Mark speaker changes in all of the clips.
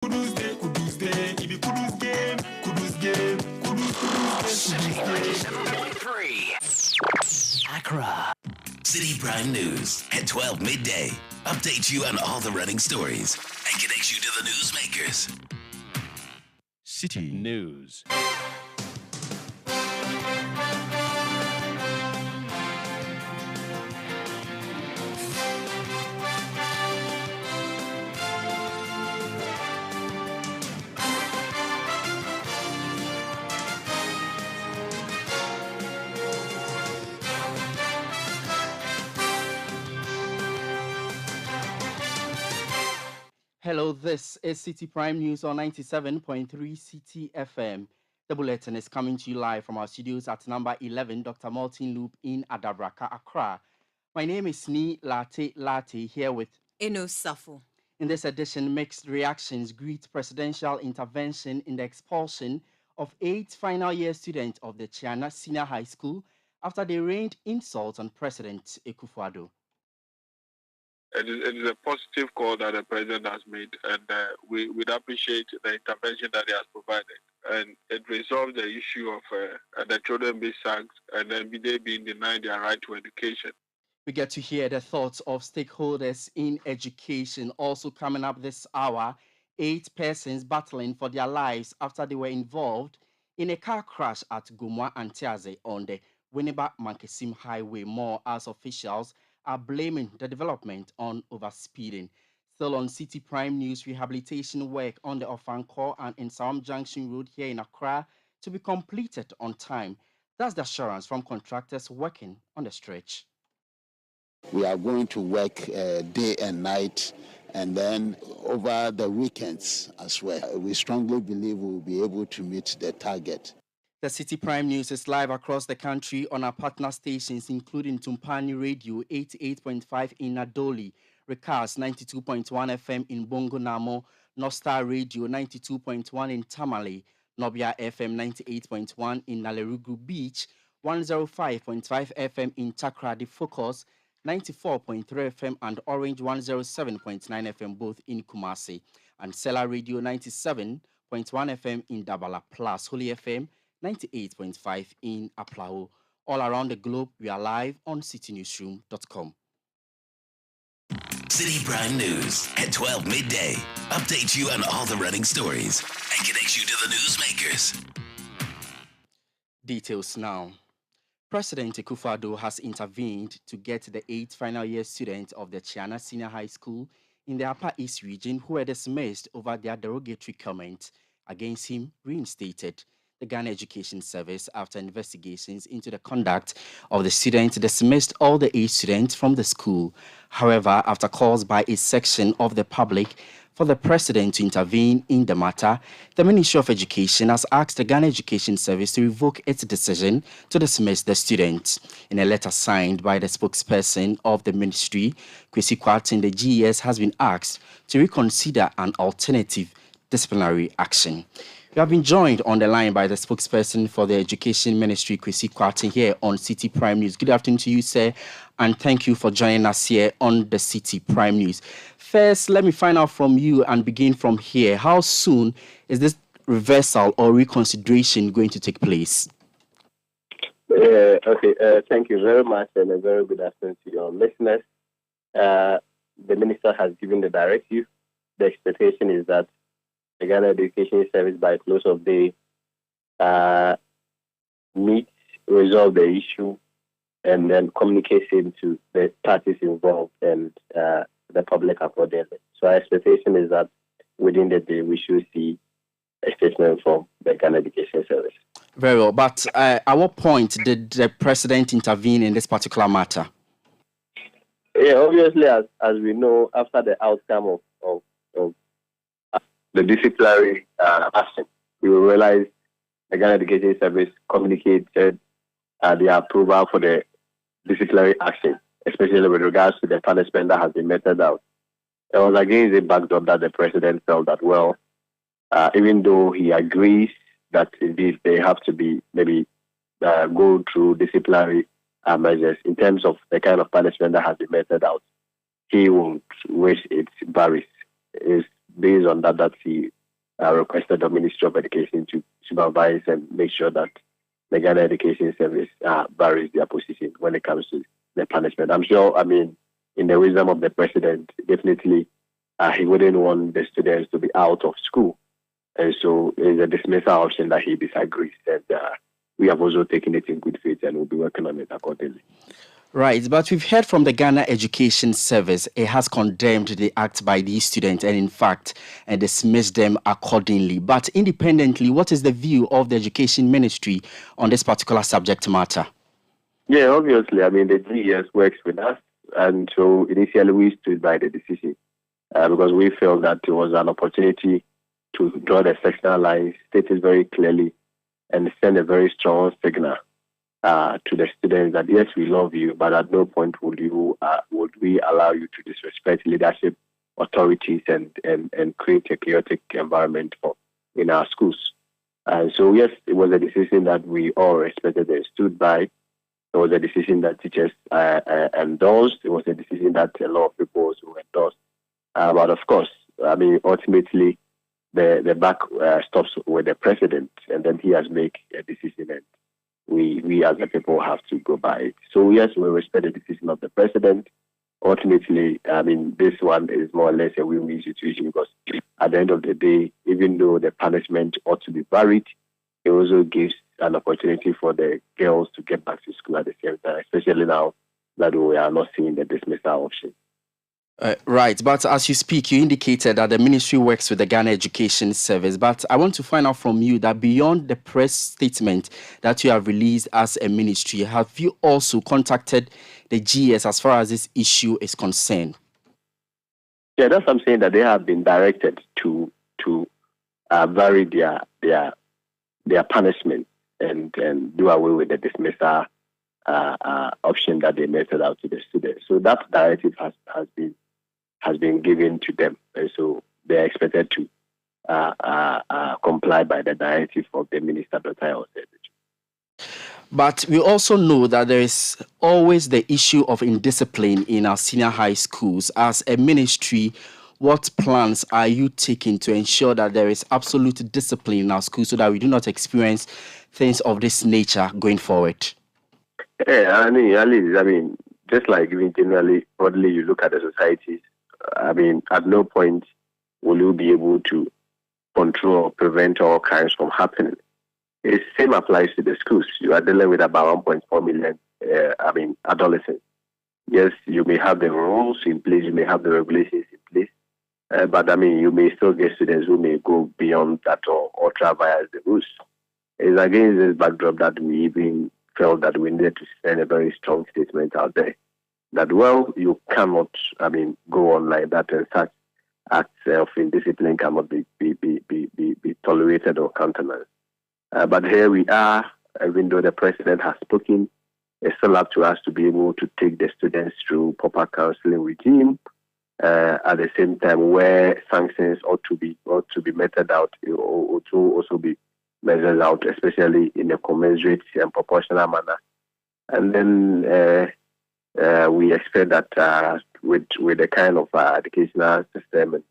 Speaker 1: Kudus Day, Ibi Kudus Game, Kudus Game, Kudus Game, Kudus Game.
Speaker 2: 97.3 Accra. Citi Prime News at 12 midday. Update you on all the running stories and connect you to the newsmakers.
Speaker 3: City News.
Speaker 4: Hello, this is Citi Prime News on 97.3 Citi FM. The bulletin is coming to you live from our studios at number 11, Dr. Martin Loop in Adabraka, Accra. My name is Ni Latte here with
Speaker 5: Eno Safo.
Speaker 4: In this edition, mixed reactions greet presidential intervention in the expulsion of 8 final year students of the Chiana Senior High School after they rained insults on President Akufo-Addo.
Speaker 6: It is a positive call that the president has made, and we would appreciate the intervention that he has provided. And it resolves the issue of the children being sacked and then they being denied their right to education.
Speaker 4: We get to hear the thoughts of stakeholders in education. Also coming up this hour, 8 persons battling for their lives after they were involved in a car crash at Gumwa and Tiaze on the Winneba-Mankesim Highway. More as officials are blaming the development on overspeeding. Still on Citi Prime News, rehabilitation work on the Ofankor and Nsawam Junction Road here in Accra to be completed on time. That's the assurance from contractors working on the stretch.
Speaker 7: We are going to work day and night, and then over the weekends as well. We strongly believe we will be able to meet the target.
Speaker 4: The Citi Prime News is live across the country on our partner stations, including Tumpani Radio 88.5 in Nadoli, Recast 92.1 FM in Bongo Namo, Nostar Radio 92.1 in Tamale, Nobia FM 98.1 in Nalerugu Beach, 105.5 FM in Takrady Focus, 94.3 FM and Orange 107.9 FM both in Kumasi, and Sela Radio 97.1 FM in Dabala Plus, Holy FM 98.5 in Aplao. All around the globe, we are live on citynewsroom.com.
Speaker 2: Citi Prime News at 12 midday. Update you on all the running stories and connect you to the newsmakers.
Speaker 4: Details now. President Akufo-Addo has intervened to get the 8 final year students of the Chiana Senior High School in the Upper East region who were dismissed over their derogatory comment against him reinstated. The Ghana Education Service, after investigations into the conduct of the students, dismissed all the 8 students from the school. However, after calls by a section of the public for the president to intervene in the matter, the Ministry of Education has asked the Ghana Education Service to revoke its decision to dismiss the students. In a letter signed by the spokesperson of the ministry, Kwesi Kwarteng, the GES has been asked to reconsider an alternative disciplinary action. We have been joined on the line by the spokesperson for the Education Ministry, Kwesi Kwarteng, here on Citi Prime News. Good afternoon to you, sir, and thank you for joining us here on the Citi Prime News. First, let me find out from you and begin from here. How soon is this reversal or reconsideration going to take place?
Speaker 8: Thank you very much, and a very good afternoon to your listeners. The Minister has given the directive. The expectation is that the Ghana Education Service, by close of day, resolve the issue, and then communicate it to the parties involved and the public accordingly. So our expectation is that within the day we should see a statement from the Ghana Education Service.
Speaker 4: Very well, but at what point did the president intervene in this particular matter?
Speaker 8: Yeah, obviously, as we know, after the outcome of the disciplinary action, we will realize the Ghana Education Service communicated the approval for the disciplinary action, especially with regards to the punishment that has been meted out. It was against the backdrop that the president felt that, well, even though he agrees that indeed they have to be maybe go through disciplinary measures in terms of the kind of punishment that has been meted out, he won't wish it varies. It's based on that he requested the Ministry of Education to supervise and make sure that the Ghana Education Service varies their position when it comes to the punishment. I'm sure, in the wisdom of the president, definitely he wouldn't want the students to be out of school. And so it's a dismissal option that he disagrees. And we have also taken it in good faith and we'll be working on it accordingly.
Speaker 4: Right, but we've heard from the Ghana Education Service. It has condemned the act by these students and, in fact, dismissed them accordingly. But independently, what is the view of the Education Ministry on this particular subject matter?
Speaker 8: Yeah, obviously, the GES works with us. And so initially we stood by the decision because we felt that it was an opportunity to draw the sectional lines, state it very clearly, and send a very strong signal to the students that yes, we love you, but at no point would we allow you to disrespect leadership, authorities, and create a chaotic environment in our schools. And so yes, it was a decision that we all respected and stood by. It was a decision that teachers endorsed. It was a decision that a lot of people also endorsed. But of course, ultimately, the buck stops with the president, and then he has made a decision, and we as the people have to go by it. So yes, we respect the decision of the president. Ultimately, this one is more or less a win-win situation because at the end of the day, even though the punishment ought to be varied, it also gives an opportunity for the girls to get back to school at the same time, especially now that we are not seeing the dismissal option.
Speaker 4: Right, but as you speak, you indicated that the ministry works with the Ghana Education Service. But I want to find out from you that beyond the press statement that you have released as a ministry, have you also contacted the GS as far as this issue is concerned?
Speaker 8: Yeah, that's what I'm saying, that they have been directed to vary their punishment and do away with the dismissal option that they meted out to the students. So that directive has been given to them, and so they are expected to comply by the directive of the Minister, Dr.
Speaker 4: But we also know that there is always the issue of indiscipline in our senior high schools. As a ministry, what plans are you taking to ensure that there is absolute discipline in our schools so that we do not experience things of this nature going forward?
Speaker 8: Yeah, just like even generally, broadly, you look at the societies, at no point will you be able to control or prevent all kinds from happening. The same applies to the schools. You are dealing with about 1.4 million, adolescents. Yes, you may have the rules in place, you may have the regulations in place, but you may still get students who may go beyond that or traverse the rules. It's against this backdrop that we even felt that we needed to send a very strong statement out there that, well, you cannot, go on like that, and such acts of indiscipline cannot be tolerated or countenanced. But here we are, even though the president has spoken, it's still up to us to be able to take the students through proper counseling regime. At the same time, where sanctions ought to be meted out, or to also be measured out, especially in a commensurate and proportional manner. And then we expect that with the kind of educational system and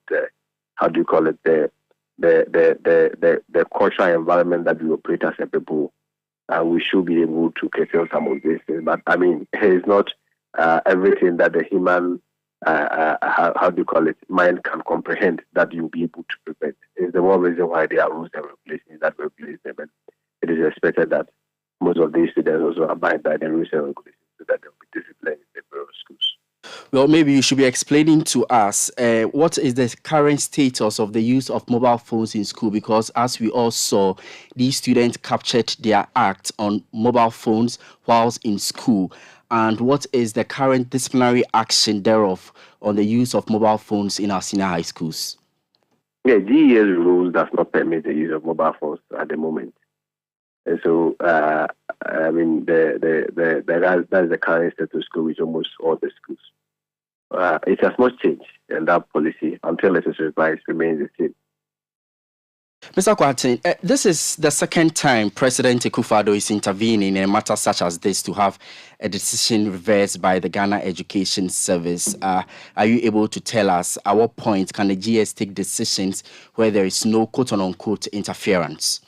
Speaker 8: the cultural environment that we operate as a people, we should be able to curtail some of these things. But it's not everything that the human mind can comprehend that you'll be able to prevent. It's the one reason why there are rules and regulations that regulate them, and it is expected that most of these students also abide by the rules and regulations so that they'll be disciplined in the various schools.
Speaker 4: Well, maybe you should be explaining to us what is the current status of the use of mobile phones in school, because as we all saw, these students captured their act on mobile phones whilst in school. And what is the current disciplinary action thereof on the use of mobile phones in our senior high schools?
Speaker 8: Yeah, GES rules does not permit the use of mobile phones at the moment. And so, that's the current status quo with almost all the schools. It has not changed, and that policy, until it is revised, remains the same.
Speaker 4: Mr. Kwarteng, this is the second time President Akufo-Addo is intervening in a matter such as this to have a decision reversed by the Ghana Education Service. Are you able to tell us at what point can the GS take decisions where there is no quote-unquote interference?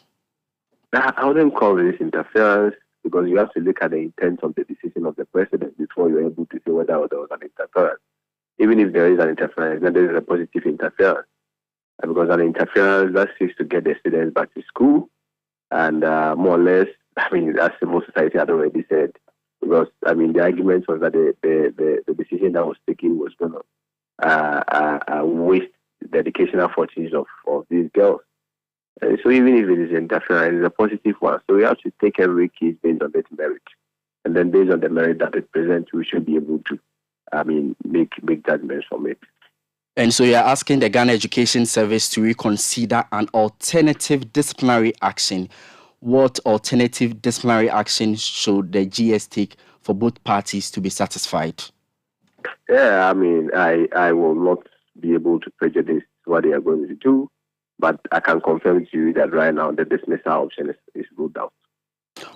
Speaker 8: I wouldn't call this interference because you have to look at the intent of the decision of the president before you're able to say whether there was an interference. Even if there is an interference, then there is a positive interference. Because an interference that seeks to get the students back to school, and more or less, as civil society had already said, because the argument was that the decision that was taken was going to waste the educational fortunes of these girls. So even if it is interference, it's a positive one. So we have to take every case based on its merit, and then based on the merit that it presents, we should be able to, make judgments from it.
Speaker 4: And so you're asking the Ghana Education Service to reconsider an alternative disciplinary action. What alternative disciplinary action should the GS take for both parties to be satisfied?
Speaker 8: Yeah, I will not be able to prejudice what they are going to do, but I can confirm to you that right now the dismissal option is ruled out.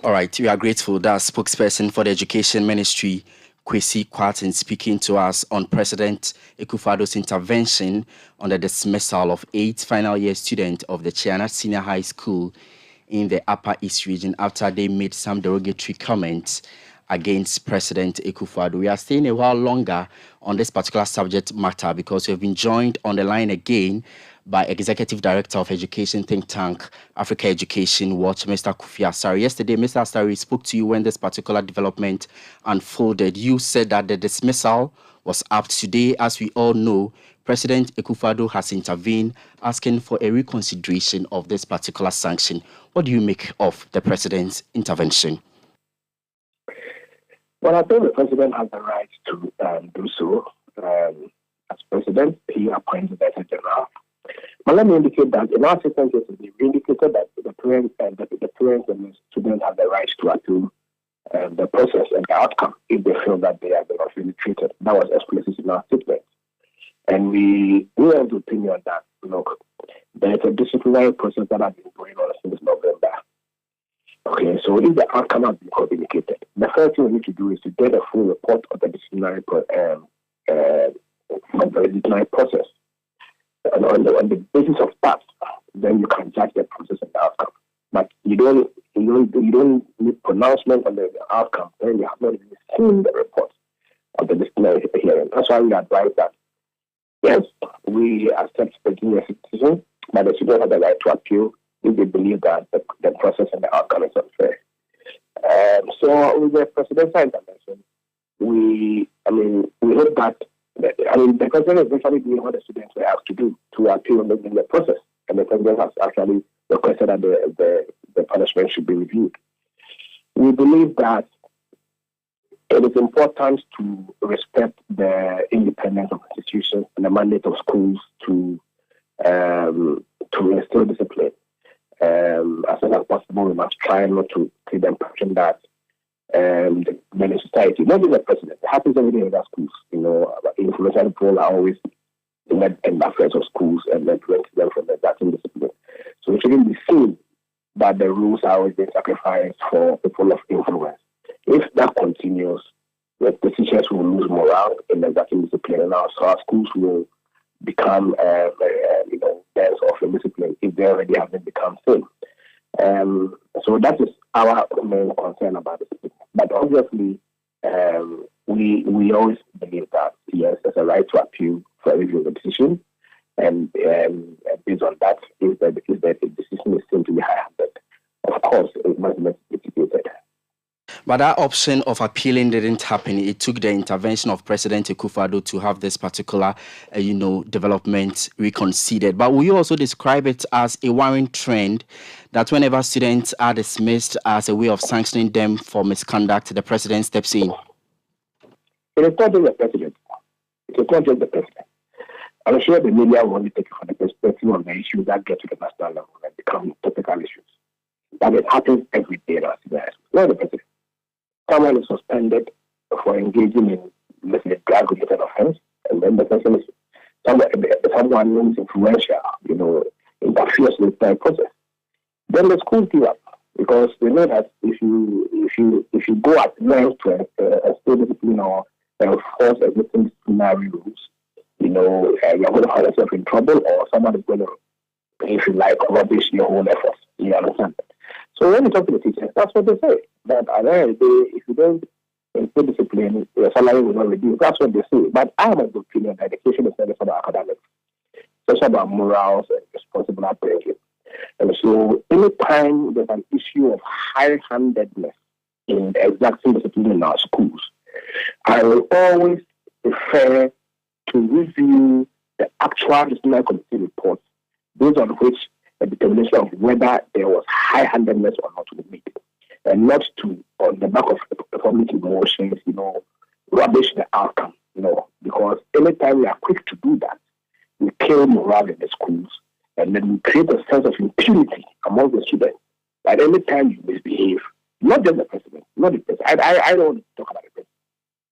Speaker 4: All right, we are grateful. That's spokesperson for the Education Ministry, Kwesi Kwarteng, speaking to us on President Akufo-Addo's intervention on the dismissal of 8 final year students of the Chiana Senior High School in the Upper East region after they made some derogatory comments against President Akufo-Addo. We are staying a while longer on this particular subject matter because we have been joined on the line again by Executive Director of Education think tank Africa Education Watch, Mr. Kofi Asare. Yesterday, Mr. Asare spoke to you when this particular development unfolded. You said that the dismissal was up. Today, as we all know, President Akufo-Addo has intervened, asking for a reconsideration of this particular sanction. What do you make of the president's intervention?
Speaker 3: Well, I think the president has the right to do so. As president, he appoints the Director General. But let me indicate that in our system cases, we indicated that the parents and the students have the right to appeal the process and the outcome if they feel that they have been unfairly treated. That was explicit in our statement. And we have the opinion that, look, there is a disciplinary process that has been going on since November. Okay, so if the outcome has been communicated, the first thing we need to do is to get a full report of the disciplinary process. And on the basis of that, then you can judge the process and the outcome. But you don't need pronouncement on the outcome. Then you have not even seen the report of the disciplinary hearing. That's why we advise that yes, we accept the GS decision, but the students have the right to appeal if they believe that the process and the outcome is unfair. So with the presidential intervention, we hope that the president is actually doing what the students were asked to do to appeal in the process, and the president has actually requested that the punishment should be reviewed. We believe that it is important to respect the independence of institutions and the mandate of schools to instill discipline. As much as possible, we must try not to create the impression that the society, not even the president, it happens every day in our schools. Influential people are always in the affairs of schools and then prevent them from exerting discipline. So it shouldn't be seen that the rules are always being sacrificed for people of influence. If that continues, the teachers will lose morale in exerting discipline, and so our schools will become dense of indiscipline if they already haven't become thin. So that is our main concern about this. But obviously, we always believe that yes, there's a right to appeal for a review of the decision, and based on that, if the decision is seen to be high-handed, of course, it must be mitigated.
Speaker 4: But that option of appealing didn't happen. It took the intervention of President Akufo-Addo to have this particular, development reconsidered. But will you also describe it as a worrying trend that whenever students are dismissed as a way of sanctioning them for misconduct, the president steps in?
Speaker 3: It is not just the president. It is not just the president. I'm sure the media will only take it from the perspective of the issues that get to the national level and become topical issues. But it happens every day now. Not the president. Someone is suspended for engaging in, let's say, drug-related offense, and then the person is someone who is influential, interfere seriously the entire process. Then the schools give up because they know that if you go at length to stay discipline or enforce existing disciplinary rules, you're going to find yourself in trouble, or someone is going to, if you like, rubbish your whole efforts. You understand? So when you talk to the teachers, that's what they say. That at the end of the day, if you don't instill discipline, your salary will not reduce. That's what they say. But I have a good opinion that education is not just about academics. It's also about morals and responsible upbringing. And so anytime there's an issue of high-handedness in the exacting discipline in our schools, I will always prefer to review the actual disciplinary committee reports based on which a determination of whether there was high-handedness or not was made, and not to, on the back of public emotions, rubbish the outcome, because anytime we are quick to do that, we kill morale in the schools, and then we create a sense of impunity among the students. At any time you misbehave, not just the president, not the president. I don't want to talk about the president,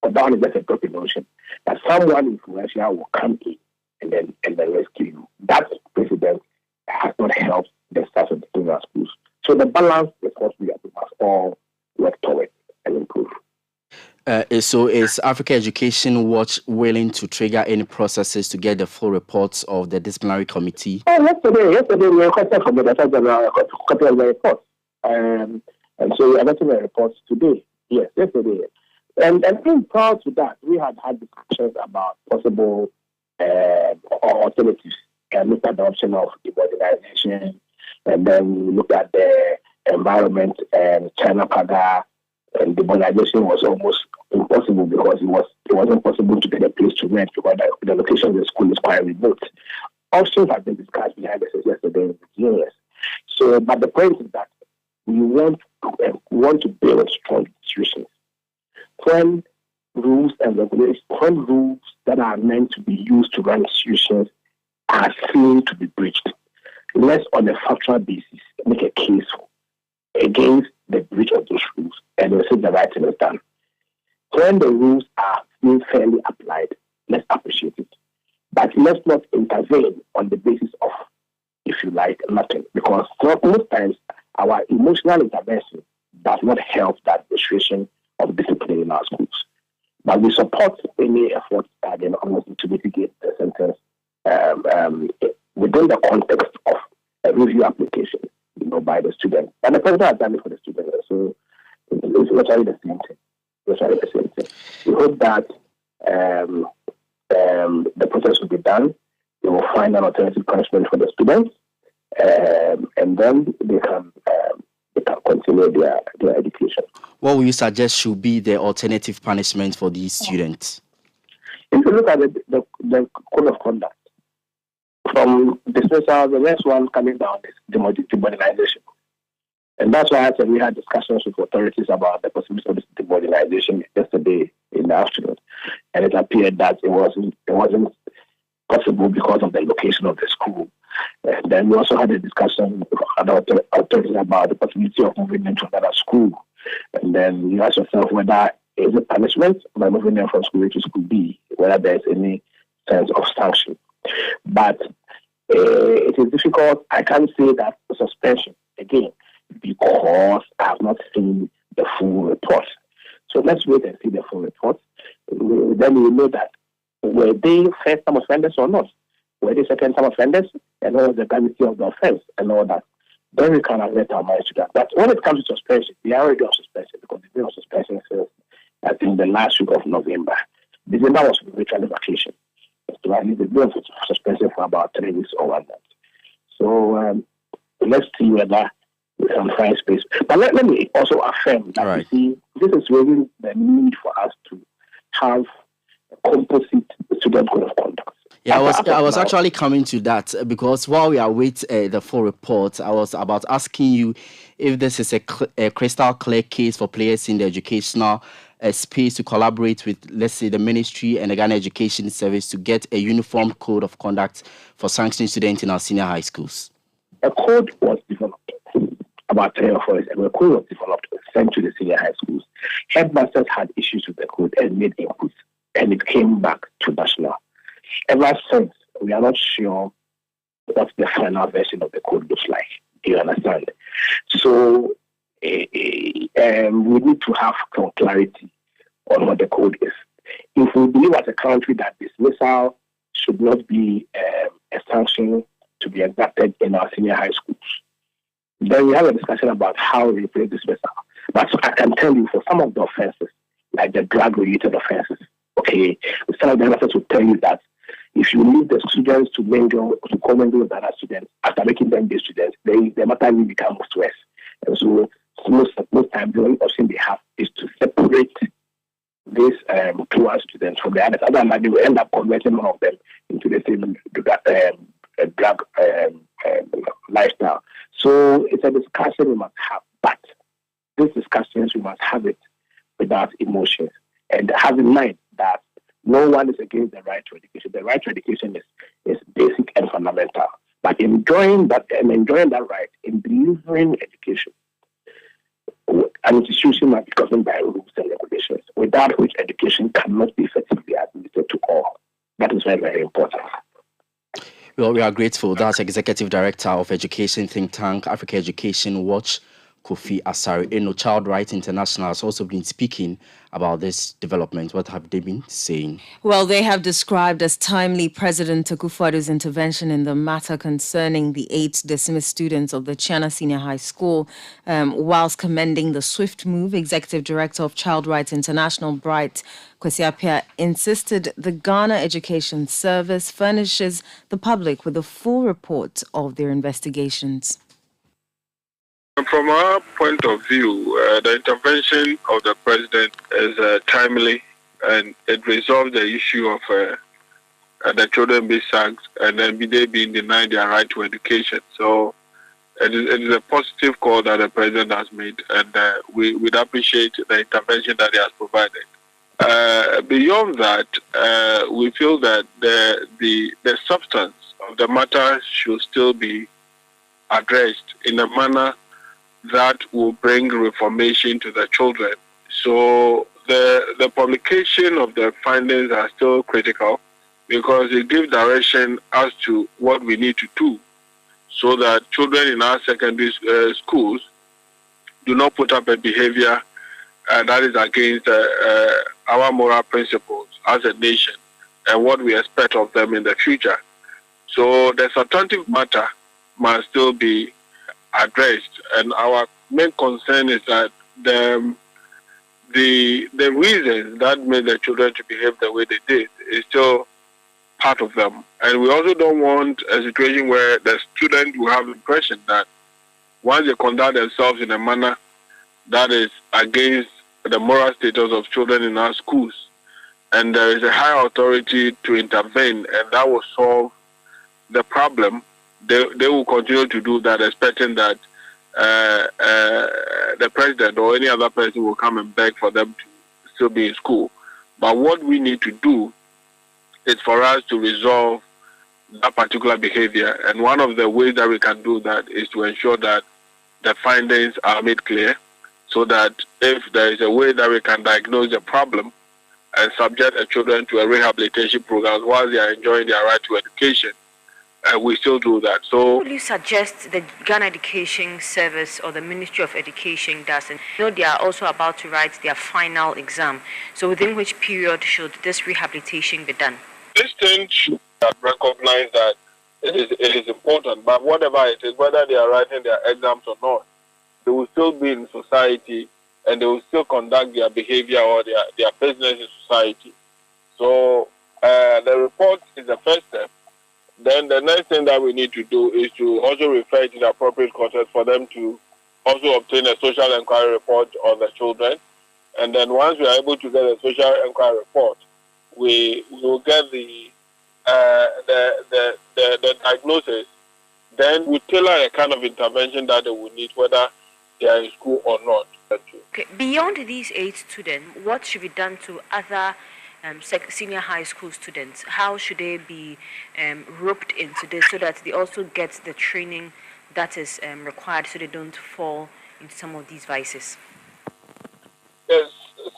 Speaker 3: but that one is just a broken notion that someone influential will come in and then rescue you. That president has not helped the staff of the schools. So the balance is what we must all work towards and improve.
Speaker 4: So is Africa Education Watch willing to trigger any processes to get the full reports of the disciplinary committee?
Speaker 3: Yesterday we requested from the Director General a copy of the report. And so we are getting the reports today. Yes, yesterday. And being proud to that, we had discussions about possible alternatives. And looked at the option of demodernization, and then we looked at the environment and China Pada, and demodernization was almost impossible because it wasn't possible to get a place to rent because the location of the school is quite remote. Options have been discussed behind the scenes yesterday in Virginia. So, but the point is that we want to build strong institutions. When rules and regulations, when rules that are meant to be used to run institutions are seen to be breached, let's on a factual basis make a case against the breach of those rules and we'll see the right thing is done. When the rules are being fairly applied, let's appreciate it. But let's not intervene on the basis of, if you like, nothing. Because most times our emotional intervention does not help that restoration of discipline in our schools. But we support any effort to mitigate the sentence within the context of a review application, by the student. And the president has done it for the student. So it's virtually the same thing. We hope that the process will be done. They will find an alternative punishment for the students, and then they can continue their education.
Speaker 4: What will you suggest should be the alternative punishment for these students?
Speaker 3: If you look at the code of conduct, from dismissal, the next one coming down is demodernization. And that's why I said we had discussions with authorities about the possibility of this demodernization yesterday in the afternoon. And it appeared that it wasn't possible because of the location of the school. And then we also had a discussion with other authorities about the possibility of moving them to another school. And then you ask yourself whether is it punishment by moving them from school A to school B, whether there's any sense of sanction. But it is difficult. I can't say that suspension, again, because I have not seen the full report. So let's wait and see the full report. Then we will know that were they first-time offenders or not? Were they second-time offenders? And what was the gravity of the offense and all that? Then we can let our minds to that. But when it comes to suspension, we are already on suspension because the day of suspension is, I think, the last week of November. December was virtual vacation. So I need to do suspension for about 3 weeks or 1 month. So let's see whether we can find space. But let me also affirm that
Speaker 4: right.
Speaker 3: You see, this is really the need for us to have a composite student code of conduct.
Speaker 4: Yeah, I was actually coming to that because while we await the full report, I was about asking you if this is a crystal clear case for players in the educational space to collaborate with, let's say, the ministry and the Ghana Education Service to get a uniform code of conduct for sanctioning students in our senior high schools.
Speaker 3: A code was developed about 3 or 4 years ago. A code was developed and sent to the senior high schools. Headmasters had issues with the code and made inputs, and it came back to national. Ever since, we are not sure what the final version of the code looks like. Do you understand? So we need to have some clarity on what the code is. If we believe as a country that dismissal should not be a sanction to be exacted in our senior high schools, then we have a discussion about how we replace dismissal. But I can tell you for some of the offenses, like the drug-related offenses, okay, some of the offenses will tell you that if you need the students to commingle with other students after making them be students, the matter will become worse. And so most times the only option they have is to separate these two students from the others. Other than that, they will end up converting one of them into the same drug lifestyle. So it's a discussion we must have, but these discussions we must have it without emotions and have in mind that no one is against the right to education. The right to education is basic and fundamental. But enjoying that right in delivering education, an institution must be governed by rules and regulations, without which education cannot be effectively administered to all. That is very, very important.
Speaker 4: Well, we are grateful. That's Executive Director of Education think tank Africa Education Watch, Kofi Asare. Child Rights International has also been speaking about this development. What have they been saying?
Speaker 5: Well, they have described as timely President Akufo-Addo's intervention in the matter concerning the 8 dismissed students of the Chiana Senior High School, whilst commending the swift move. Executive Director of Child Rights International, Bright Kwesiapia, insisted the Ghana Education Service furnishes the public with a full report of their investigations.
Speaker 6: From our point of view, the intervention of the president is timely, and it resolved the issue of the children being sacked and then they being denied their right to education. So it is a positive call that the president has made, and we would appreciate the intervention that he has provided. Beyond that, we feel that the substance of the matter should still be addressed in a manner that will bring reformation to the children. So the publication of the findings are still critical because it gives direction as to what we need to do so that children in our secondary schools do not put up a behavior that is against our moral principles as a nation and what we expect of them in the future. So the substantive matter must still be addressed, and our main concern is that the reasons that made the children to behave the way they did is still part of them. And we also don't want a situation where the student will have the impression that once they conduct themselves in a manner that is against the moral status of children in our schools, and there is a higher authority to intervene, and that will solve the problem, they will continue to do that, expecting that the president or any other person will come and beg for them to still be in school. But what we need to do is for us to resolve that particular behavior. And one of the ways that we can do that is to ensure that the findings are made clear, so that if there is a way that we can diagnose the problem and subject the children to a rehabilitation program while they are enjoying their right to education, we still do that. So,
Speaker 9: would you suggest the Ghana Education Service or the Ministry of Education does? And they are also about to write their final exam. So within which period should this rehabilitation be done?
Speaker 6: This thing should recognize that it is important, but whatever it is, whether they are writing their exams or not, they will still be in society and they will still conduct their behavior or their business in society. So the report is the first step. Then the next thing that we need to do is to also refer to the appropriate context for them to also obtain a social inquiry report on the children. And then once we are able to get a social inquiry report, we will get the diagnosis. Then we tailor a kind of intervention that they will need, whether they are in school or not.
Speaker 9: Okay. Beyond these 8 students, what should be done to other senior high school students? How should they be roped into this so that they also get the training that is required so they don't fall into some of these vices?
Speaker 6: Yes,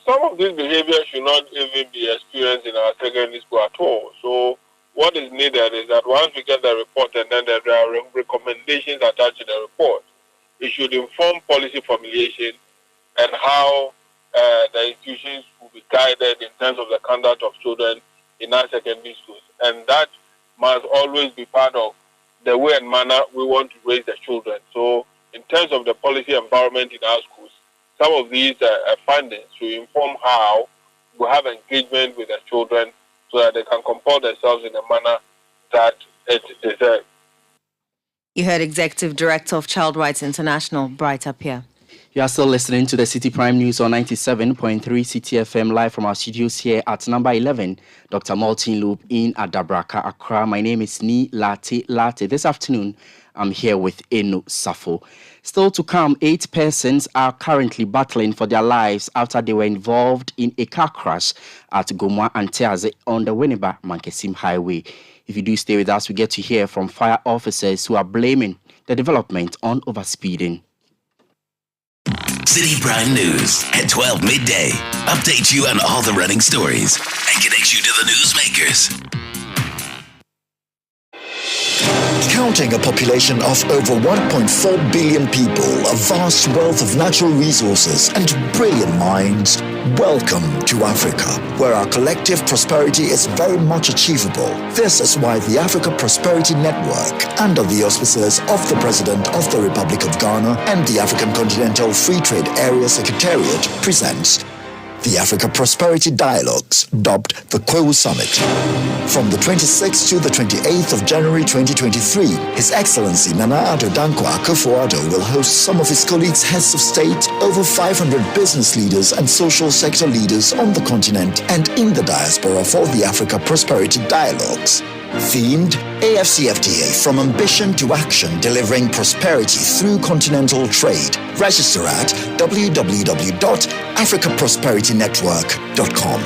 Speaker 6: some of these behaviors should not even be experienced in our secondary school at all. So what is needed is that once we get the report and then there are recommendations attached to the report, it should inform policy formulation and how the institutions will be guided in terms of the conduct of children in our secondary schools. And that must always be part of the way and manner we want to raise the children. So in terms of the policy environment in our schools, some of these findings should inform how we have engagement with the children so that they can comport themselves in a manner that it deserves.
Speaker 5: You heard Executive Director of Child Rights International, Bright Appiah.
Speaker 4: You are still listening to the Citi Prime News on 97.3 Citi FM live from our studios here at number 11, Dr. Martin Loop in Adabraka, Accra. My name is Ni Latte. This afternoon, I'm here with Eno Safo. Still to come, 8 persons are currently battling for their lives after they were involved in a car crash at Gomwa and Teaze on the Winneba Mankesim Highway. If you do stay with us, we get to hear from fire officers who are blaming the development on overspeeding.
Speaker 2: Citi Prime News at 12 midday. Update you on all the running stories and connect you to the newsmakers.
Speaker 10: Counting a population of over 1.4 billion people, a vast wealth of natural resources and brilliant minds, welcome to Africa, where our collective prosperity is very much achievable. This is why the Africa Prosperity Network, under the auspices of the President of the Republic of Ghana and the African Continental Free Trade Area Secretariat, presents the Africa Prosperity Dialogues, dubbed the Kwewu Summit. From the 26th to the 28th of January 2023, His Excellency Nana Addo Dankwa Akufo-Addo will host some of his colleagues, heads of state, over 500 business leaders and social sector leaders on the continent and in the diaspora for the Africa Prosperity Dialogues. Themed AFCFTA from ambition to action, delivering prosperity through continental trade. Register at www.africaprosperitynetwork.com.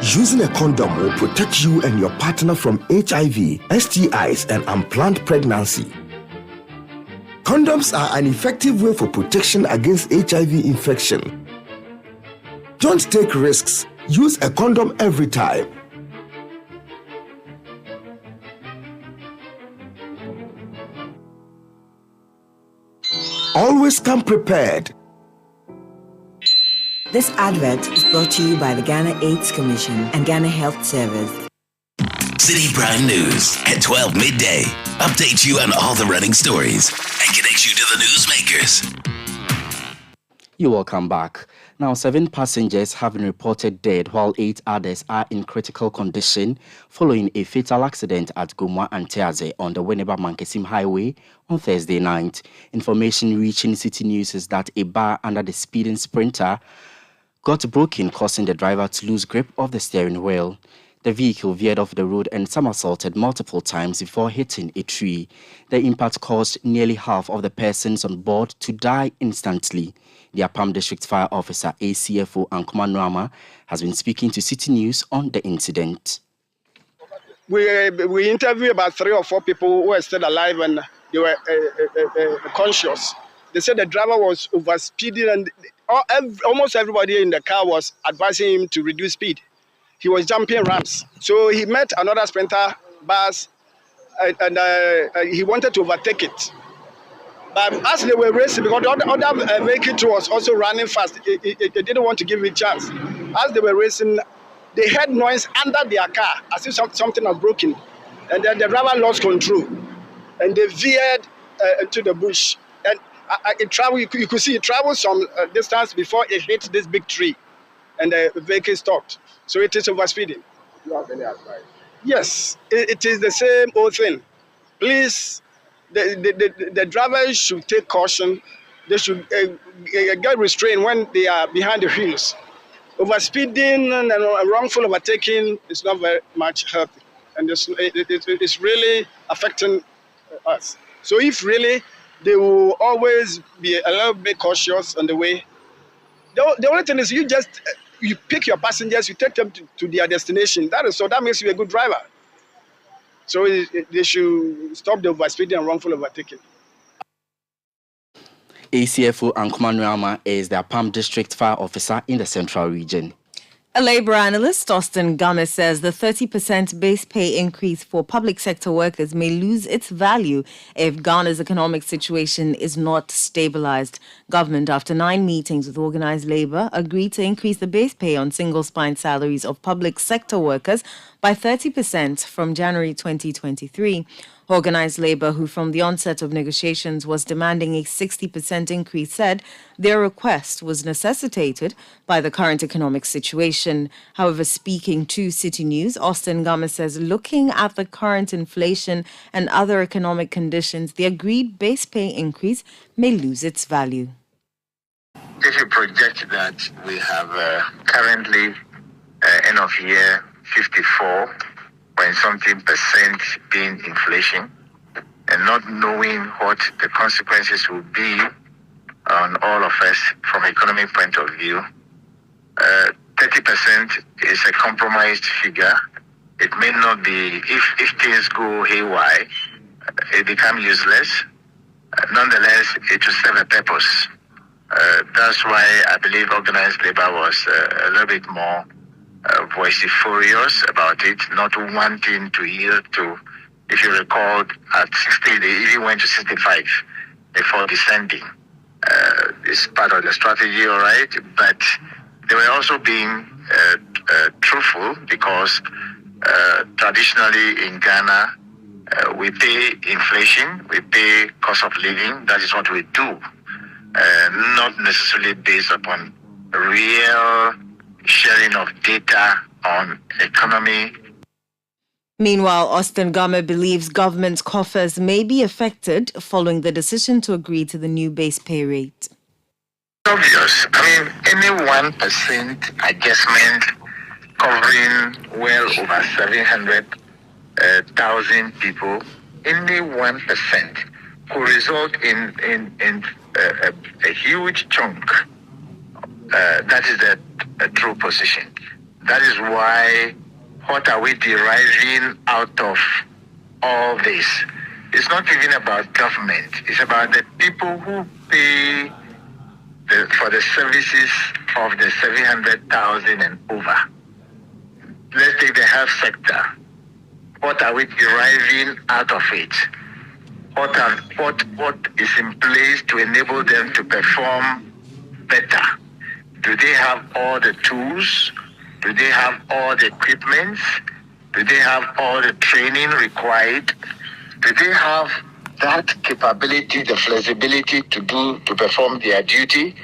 Speaker 11: Using a condom will protect you and your partner from HIV, STIs, and unplanned pregnancy. Condoms are an effective way for protection against HIV infection. Don't take risks. Use a condom every time. Always come prepared.
Speaker 12: This advert is brought to you by the Ghana AIDS Commission and Ghana Health Service.
Speaker 2: Citi Prime News at 12 midday. Update you on all the running stories and connect you to the newsmakers.
Speaker 4: You're welcome back. Now, 7 passengers have been reported dead while 8 others are in critical condition following a fatal accident at Gomwa and Teaze on the Winneba Mankesim Highway on Thursday night. Information reaching Citi News is that a bar under the speeding Sprinter got broken, causing the driver to lose grip of the steering wheel. The vehicle veered off the road and somersaulted multiple times before hitting a tree. The impact caused nearly half of the persons on board to die instantly. The Apam District Fire Officer, ACFO Ankuma Nwama, has been speaking to Citi News on the incident.
Speaker 13: We interviewed about 3 or 4 people who were still alive and they were conscious. They said the driver was over speeding and almost everybody in the car was advising him to reduce speed. He was jumping ramps. So he met another Sprinter bus and he wanted to overtake it. But as they were racing, because the other vehicle was also running fast, they didn't want to give it a chance. As they were racing, they heard noise under their car as if something was broken. And then the driver lost control. And they veered into the bush. And it traveled, you could see it traveled some distance before it hit this big tree. And the vehicle stopped. So it is overspeeding.
Speaker 3: Do you have any advice?
Speaker 13: Yes, it is the same old thing. Please, the drivers should take caution. They should get restrained when they are behind the wheels. Overspeeding and wrongful overtaking is not very much healthy. And it's really affecting us. So if really, they will always be a little bit cautious on the way. The only thing is you pick your passengers, you take them to their destination. That makes you a good driver. So they should stop the overspeeding and wrongful overtaking.
Speaker 4: ACFO Ankuma Nuama is the Palm District Fire Officer in the Central Region.
Speaker 5: A labor analyst, Austin Game, says the 30% base pay increase for public sector workers may lose its value if Ghana's economic situation is not stabilized. Government, after 9 meetings with organized labor, agreed to increase the base pay on single-spine salaries of public sector workers by 30% from January 2023. Organized labor, who from the onset of negotiations was demanding a 60% increase, said their request was necessitated by the current economic situation. However, speaking to Citi News, Austin Game says looking at the current inflation and other economic conditions, the agreed base pay increase may lose its value.
Speaker 14: If you project that we have currently end of year 54.something% being inflation, and not knowing what the consequences will be on all of us from economic point of view, 30% is a compromised figure. It may not be, if things go haywire, it becomes useless. Nonetheless, it will serve a purpose. That's why I believe organized labor was a little bit more vociferous about it, not wanting to yield to, if you recall, at 60, they even went to 65 before descending. It's part of the strategy, all right, but they were also being truthful because traditionally in Ghana, we pay inflation, we pay cost of living, that is what we do, not necessarily based upon real sharing of data on economy.
Speaker 5: Meanwhile, Austin Game believes government's coffers may be affected following the decision to agree to the new base pay rate.
Speaker 14: Obvious. I mean, any 1% adjustment covering well over 700,000 people, any 1% could result in a huge chunk. That is the true position. That is why, what are we deriving out of all this? It's not even about government. It's about the people who pay for the services of the 700,000 and over. Let's take the health sector. What are we deriving out of it? What is in place to enable them to perform better? Do they have all the tools? Do they have all the equipment? Do they have all the training required? Do they have that capability, the flexibility to perform their duty?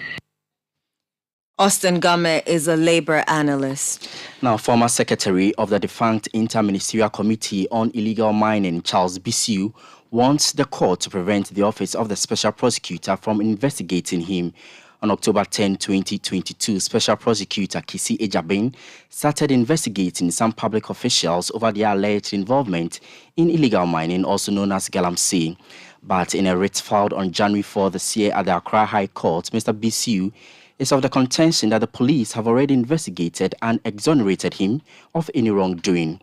Speaker 5: Austin Game is a labor analyst.
Speaker 4: Now, former secretary of the defunct Interministerial Committee on Illegal Mining, Charles Bissiu, wants the court to prevent the Office of the Special Prosecutor from investigating him. On October 10, 2022, Special Prosecutor Kisi Ejabin started investigating some public officials over their alleged involvement in illegal mining, also known as Galamsey. But in a writ filed on January 4 this year at the Accra High Court, Mr. Bissiu is of the contention that the police have already investigated and exonerated him of any wrongdoing.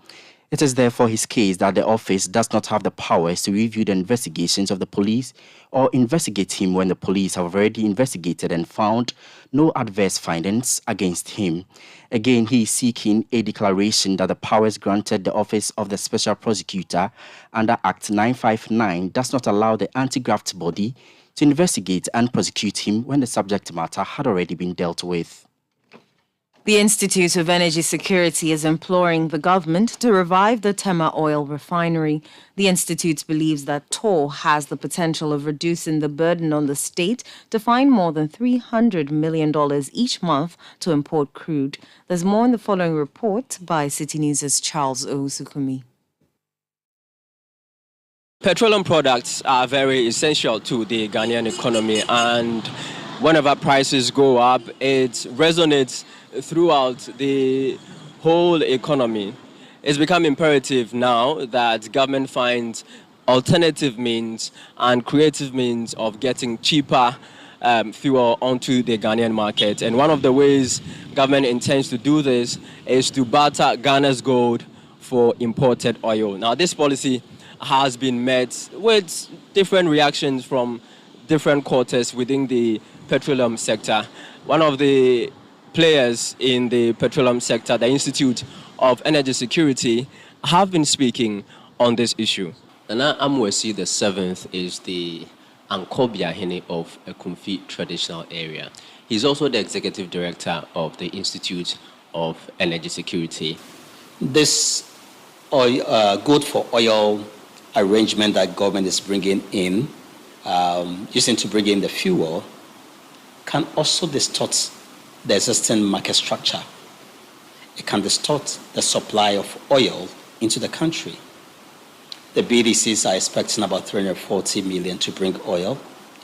Speaker 4: It is therefore his case that the office does not have the powers to review the investigations of the police or investigate him when the police have already investigated and found no adverse findings against him. Again, he is seeking a declaration that the powers granted the Office of the Special Prosecutor under Act 959 does not allow the anti-graft body to investigate and prosecute him when the subject matter had already been dealt with.
Speaker 5: The Institute of Energy Security is imploring the government to revive the Tema oil refinery. The institute believes that TOR has the potential of reducing the burden on the state to find more than $300 million each month to import crude. There's more in the following report by Citi News' Charles Owusukumi.
Speaker 15: Petroleum products are very essential to the Ghanaian economy, and whenever prices go up, it resonates throughout the whole economy. It's become imperative now that government finds alternative means and creative means of getting cheaper fuel onto the Ghanaian market. And one of the ways government intends to do this is to barter Ghana's gold for imported oil. Now, this policy has been met with different reactions from different quarters within the petroleum sector. One of the players in the petroleum sector, the Institute of Energy Security, have been speaking on this issue.
Speaker 16: Nana Amwesi the 7th is the Ankobia Hene of a Kumfi traditional area. He's also the executive director of the Institute of Energy Security.
Speaker 17: This oil, good for oil arrangement that government is bringing in, using to bring in the fuel, can also distort the existing market structure. It can distort the supply of oil into the country. The BDCs are expecting about 340 million to bring oil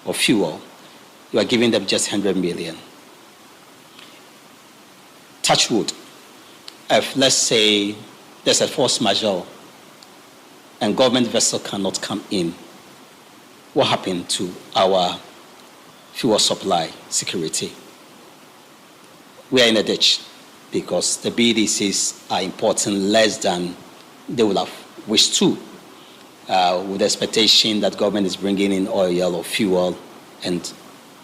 Speaker 17: or fuel. You are giving them just 100 million. Touch wood. If, let's say, there's a force majeure and government vessel cannot come in, what happened to our fuel supply security? We are in a ditch because the BDCs are importing less than they would have wished to, with the expectation that government is bringing in oil or fuel, and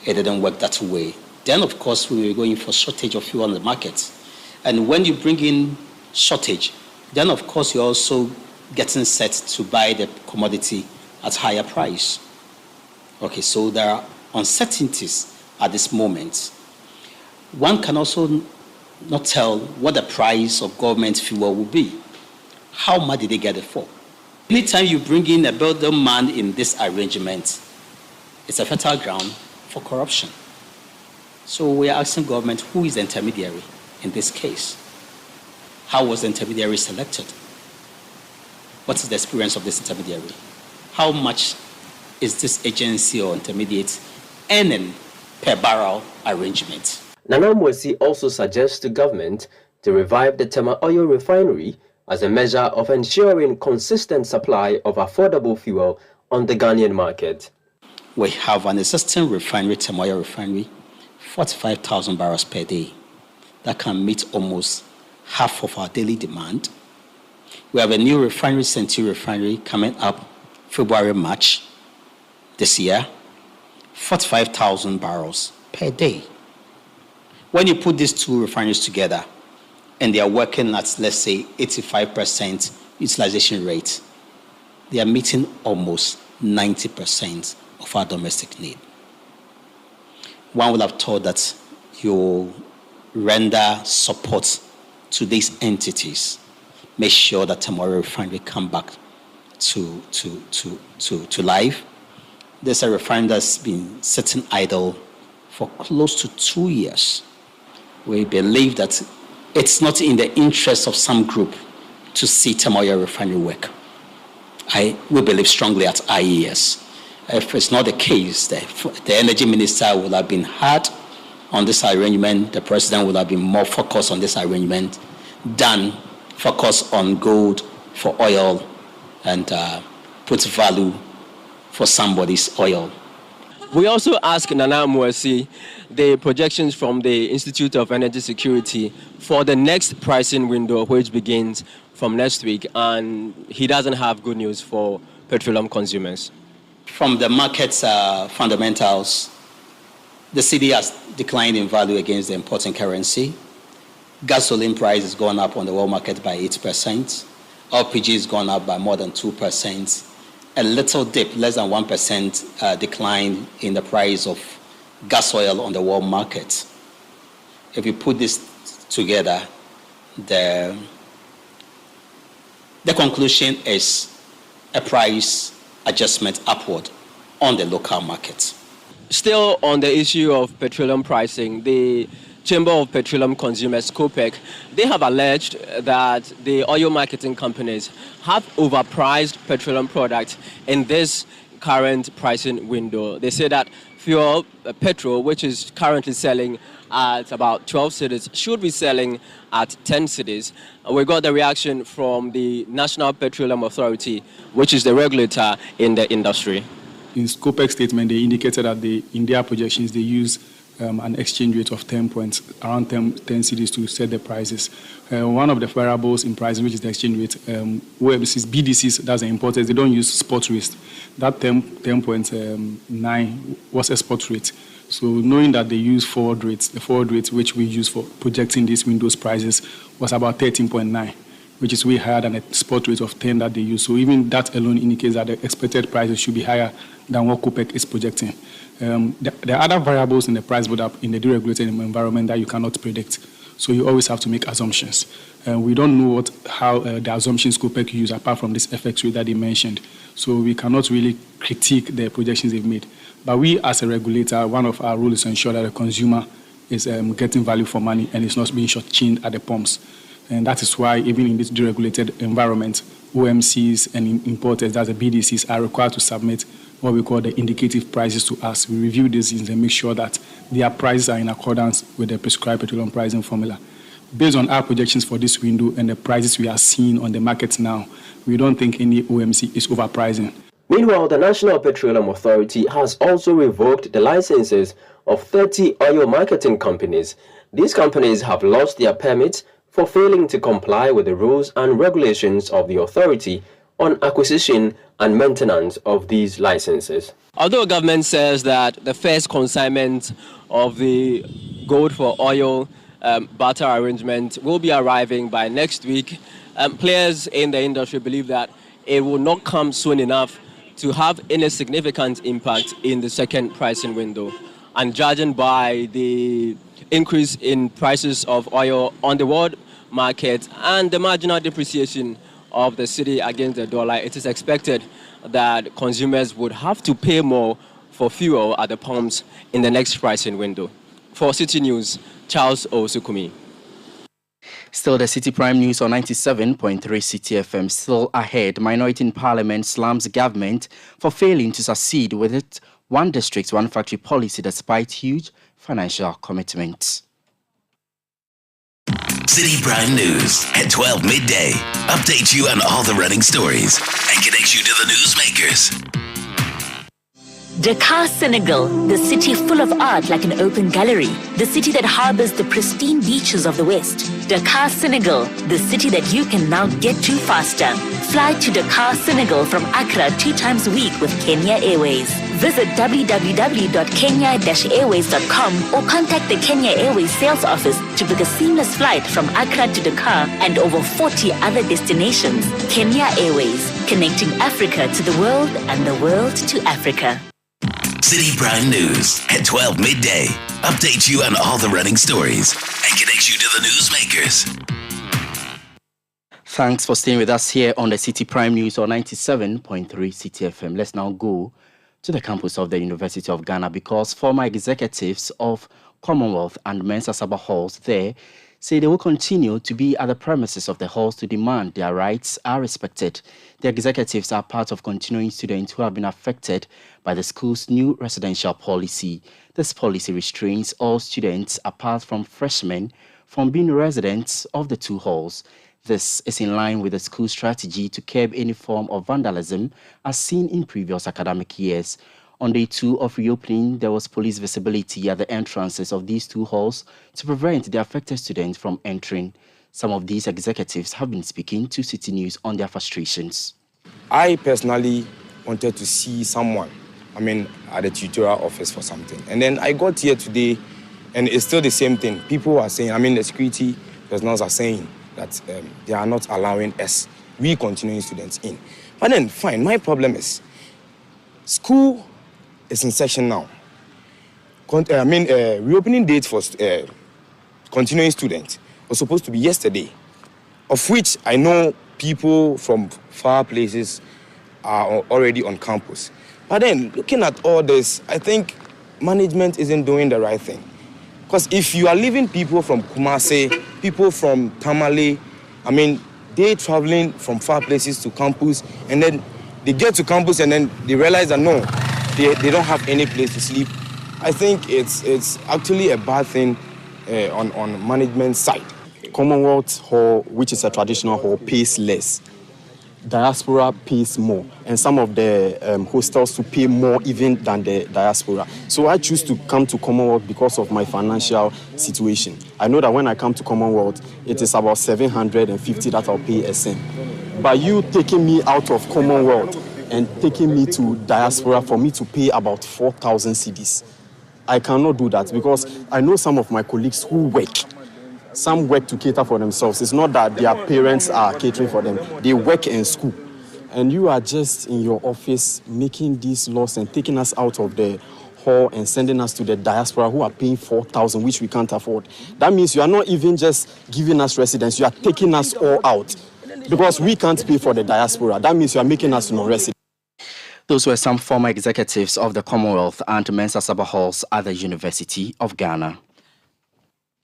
Speaker 17: it didn't work that way. Then, of course, we were going for shortage of fuel on the market. And when you bring in shortage, then, of course, you're also getting set to buy the commodity at higher price. Okay, so there are uncertainties at this moment. One can also not tell what the price of government fuel will be. How much did they get it for? Anytime you bring in a middleman in this arrangement, it's a fertile ground for corruption. So we are asking government, who is the intermediary in this case? How was the intermediary selected? What is the experience of this intermediary? How much is this agency or intermediate earning per barrel arrangement?
Speaker 16: Nana Amwesi also suggests to government to revive the Tema Oil Refinery as a measure of ensuring consistent supply of affordable fuel on the Ghanaian market.
Speaker 17: We have an existing refinery, Tema Oil Refinery, 45,000 barrels per day. That can meet almost half of our daily demand. We have a new refinery, Citi Refinery, coming up February, March this year, 45,000 barrels per day. When you put these two refineries together and they are working at, let's say, 85% utilization rate, they are meeting almost 90% of our domestic need. One would have thought that you render support to these entities, make sure that tomorrow refinery come back to life. There's a refinery that's been sitting idle for close to 2 years. We believe that it's not in the interest of some group to see Tema Oil Refinery work. We believe strongly at IES. If it's not the case, the energy minister would have been hard on this arrangement. The president would have been more focused on this arrangement than focus on gold for oil and put value for somebody's oil.
Speaker 15: We also asked Nana Amwesi the projections from the Institute of Energy Security for the next pricing window, which begins from next week, and he doesn't have good news for petroleum consumers.
Speaker 17: From the market's fundamentals, the cedi has declined in value against the important currency. Gasoline price has gone up on the world market by 8%. LPG has gone up by more than 2%. A little dip, less than 1% decline in the price of gas oil on the world market. If you put this together, the conclusion is a price adjustment upward on the local market.
Speaker 15: Still on the issue of petroleum pricing, the Chamber of Petroleum Consumers, COPEC, they have alleged that the oil marketing companies have overpriced petroleum products in this current pricing window. They say that fuel, petrol, which is currently selling at about 12 cedis, should be selling at 10 cedis. We got the reaction from the National Petroleum Authority, which is the regulator in the industry.
Speaker 18: In COPEC statement, they indicated that in their projections, they use an exchange rate of 10 points, around 10 cedis to set the prices. One of the variables in pricing, which is the exchange rate, OMCs, BDCs, that's the importers, they don't use spot rates. That 10.9 was a spot rate. So knowing that they use forward rates, the forward rates which we use for projecting these windows prices was about 13.9, which is way higher than a spot rate of 10 that they use. So even that alone indicates that the expected prices should be higher than what COPEC is projecting. There are other variables in the price build-up in the deregulated environment that you cannot predict. So you always have to make assumptions. We don't know how the assumptions COPEC use apart from this FX rate that they mentioned. So we cannot really critique the projections they've made. But we, as a regulator, one of our rules is to ensure that the consumer is getting value for money and is not being shortchanged at the pumps. And that is why, even in this deregulated environment, OMCs and importers, that's the BDCs, are required to submit what we call the indicative prices to us. We review these things and make sure that their prices are in accordance with the prescribed petroleum pricing formula. Based on our projections for this window and the prices we are seeing on the market now, we don't think any OMC is overpricing.
Speaker 15: Meanwhile, the National Petroleum Authority has also revoked the licenses of 30 oil marketing companies. These companies have lost their permits for failing to comply with the rules and regulations of the authority on acquisition and maintenance of these licenses. Although government says that the first consignment of the gold for oil barter arrangement will be arriving by next week, players in the industry believe that it will not come soon enough to have any significant impact in the second pricing window. And judging by the increase in prices of oil on the world market and the marginal depreciation of the cedi against the dollar, it is expected that consumers would have to pay more for fuel at the pumps in the next pricing window. For Citi News, Charles Osukumi.
Speaker 4: Still, the Citi Prime News on 97.3 Citi FM. Still ahead, minority in parliament slams government for failing to succeed with its one district, one factory policy despite huge financial commitments.
Speaker 2: Citi Prime News at 12 midday. Update you on all the running stories and connects you to the newsmakers.
Speaker 19: Dakar, Senegal, the city full of art like an open gallery, the city that harbors the pristine beaches of the West. Dakar, Senegal, the city that you can now get to faster. Fly to Dakar, Senegal from Accra 2 times a week with Kenya Airways. Visit www.kenya-airways.com or contact the Kenya Airways sales office to book a seamless flight from Accra to Dakar and over 40 other destinations. Kenya Airways, connecting Africa to the world and the world to Africa.
Speaker 2: Citi Prime News at 12 midday. Update you on all the running stories and connects you to the newsmakers.
Speaker 4: Thanks for staying with us here on the Citi Prime News on 97.3 Citi FM. Let's now go to the campus of the University of Ghana because former executives of Commonwealth and Mensa Saba halls there say they will continue to be at the premises of the halls to demand their rights are respected. The executives are part of continuing students who have been affected by the school's new residential policy. This policy restrains all students, apart from freshmen, from being residents of the two halls. This is in line with the school's strategy to curb any form of vandalism as seen in previous academic years. On day 2 of reopening, there was police visibility at the entrances of these two halls to prevent the affected students from entering. Some of these executives have been speaking to Citi News on their frustrations.
Speaker 20: I personally wanted to see someone, at the tutorial office for something. And then I got here today, and it's still the same thing. People are saying, the security personnel are saying that they are not allowing us, we continuing students in. But then, fine, my problem is, school is in session now. Reopening date for continuing students was supposed to be yesterday, of which I know people from far places are already on campus. But then, looking at all this, I think management isn't doing the right thing. Because if you are leaving people from Kumasi, people from Tamale, they're traveling from far places to campus, and then they get to campus and then they realize that no, they don't have any place to sleep. I think it's actually a bad thing on management side.
Speaker 21: Commonwealth Hall, which is a traditional hall, pays less.
Speaker 20: diaspora pays more, and some of the hostels to pay more even than the diaspora. So I choose to come to Commonwealth because of my financial situation. I know that when I come to Commonwealth, it is about 750 that I'll pay a SIM. But you taking me out of Commonwealth and taking me to diaspora for me to pay about 4,000 cedis, I cannot do that because I know some of my colleagues who work. Some work to cater for themselves. It's not that their parents are catering for them. They work in school. And you are just in your office making these laws and taking us out of the hall and sending us to the diaspora who are paying 4,000, which we can't afford. That means you are not even just giving us residence, you are taking us all out because we can't pay for the diaspora. That means you are making us non-resident.
Speaker 4: Those were some former executives of the Commonwealth and Mensa Sabah halls at the University of Ghana.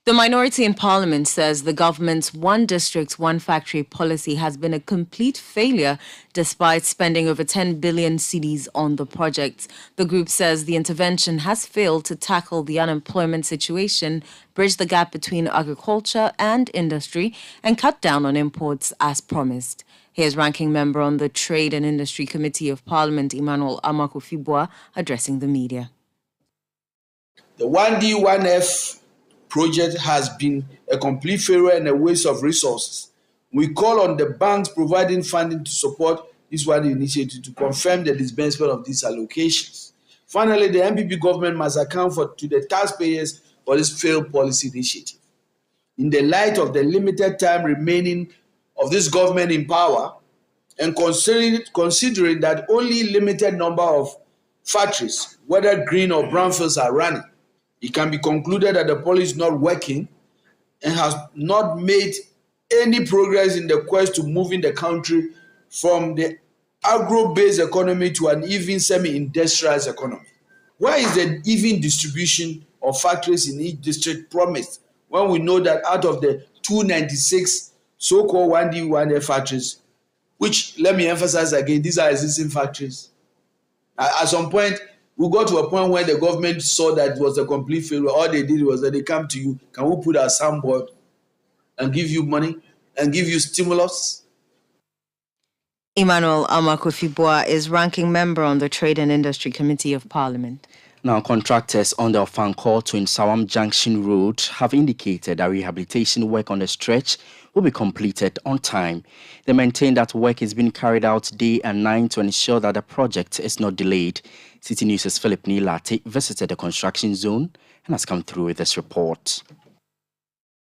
Speaker 5: The minority in parliament says the government's one district, one factory policy has been a complete failure despite spending over 10 billion cedis on the project. The group says the intervention has failed to tackle the unemployment situation, bridge the gap between agriculture and industry, and cut down on imports as promised. Here's Ranking Member on the Trade and Industry Committee of Parliament, Emmanuel Amakofibua, addressing the media.
Speaker 21: The 1D, 1F project has been a complete failure and a waste of resources. We call on the banks providing funding to support this one initiative to confirm the disbursement of these allocations. Finally, the MPP government must account to the taxpayers for this failed policy initiative. In the light of the limited time remaining of this government in power, and considering that only limited number of factories, whether green or brownfields, are running, it can be concluded that the policy is not working and has not made any progress in the quest to moving the country from the agro-based economy to an even semi-industrialized economy. Where is the even distribution of factories in each district promised when we know that out of the 296 so-called 1D, 1F factories, which, let me emphasize again, these are existing factories. At some point, we got to a point where the government saw that it was a complete failure. All they did was that they come to you, can we put our soundboard and give you money and give you stimulus?
Speaker 5: Emmanuel Amakofibua is Ranking Member on the Trade and Industry Committee of Parliament.
Speaker 4: Now, contractors on the Ofankor to Nsawam Junction Road have indicated that rehabilitation work on the stretch will be completed on time. They maintain that work is being carried out day and night to ensure that the project is not delayed. City News' Philip Nilate visited the construction zone and has come through with this report.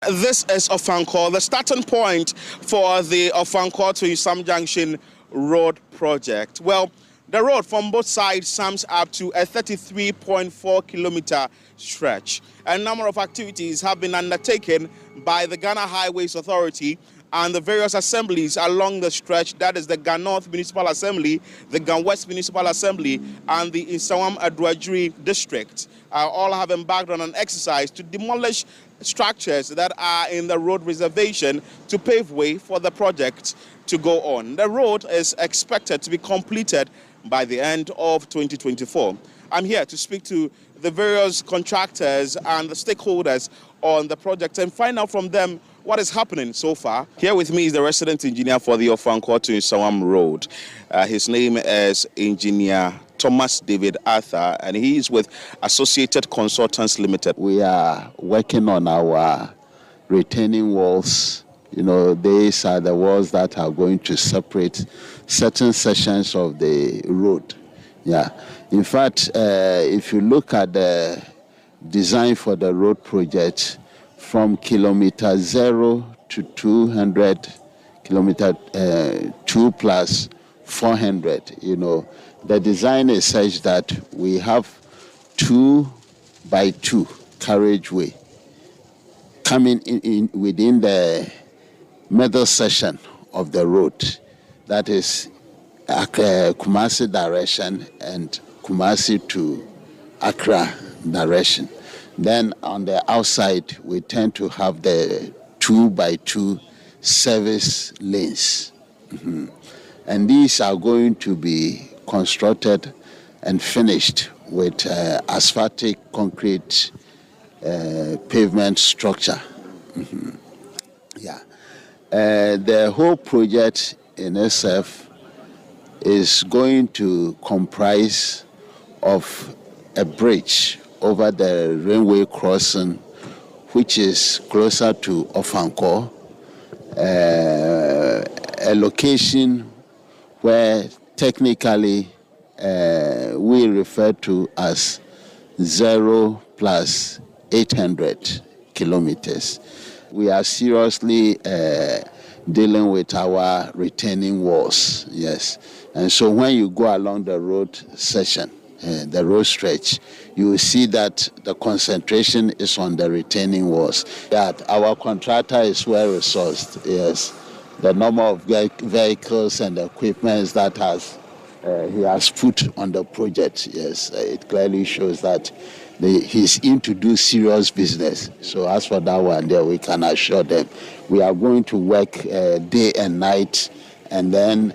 Speaker 22: This is Ofankor, the starting point for the Ofankor to Nsawam Junction Road project. Well, the road from both sides sums up to a 33.4 kilometer stretch. A number of activities have been undertaken by the Ghana Highways Authority and the various assemblies along the stretch. That is the Ghana North Municipal Assembly, the Ghana West Municipal Assembly, and the Nsawam Aduadjuri District. All have embarked on an exercise to demolish structures that are in the road reservation to pave way for the project to go on. The road is expected to be completed by the end of 2024. I'm here to speak to the various contractors and the stakeholders on the project and find out from them what is happening so far. Here with me is the resident engineer for the Ofankor to Nsawam Road. His name is Engineer Thomas David Arthur, and he is with Associated Consultants Limited.
Speaker 7: We are working on our retaining walls. You know, these are the walls that are going to separate certain sections of the road. Yeah. In fact, if you look at the design for the road project from kilometer 0 to 200, kilometer 2 plus 400, you know, the design is such that we have 2 by 2 carriageway coming in within the middle section of the road, that is Kumasi direction and Kumasi to Accra direction. Then on the outside, we tend to have the 2 by 2 service lanes. Mm-hmm. And these are going to be constructed and finished with asphaltic concrete pavement structure. Mm-hmm. Yeah. The whole project in itself is going to comprise of a bridge over the railway crossing, which is closer to Ofanko, a location where technically we refer to as 0 plus 800 kilometers. We are seriously dealing with our retaining walls, yes. And so when you go along the road section, the road stretch, you will see that the concentration is on the retaining walls. That our contractor is well resourced, yes. The number of vehicles and equipment that he has put on the project, yes, it clearly shows that he's in to do serious business. So as for that one there, we can assure them we are going to work day and night, and then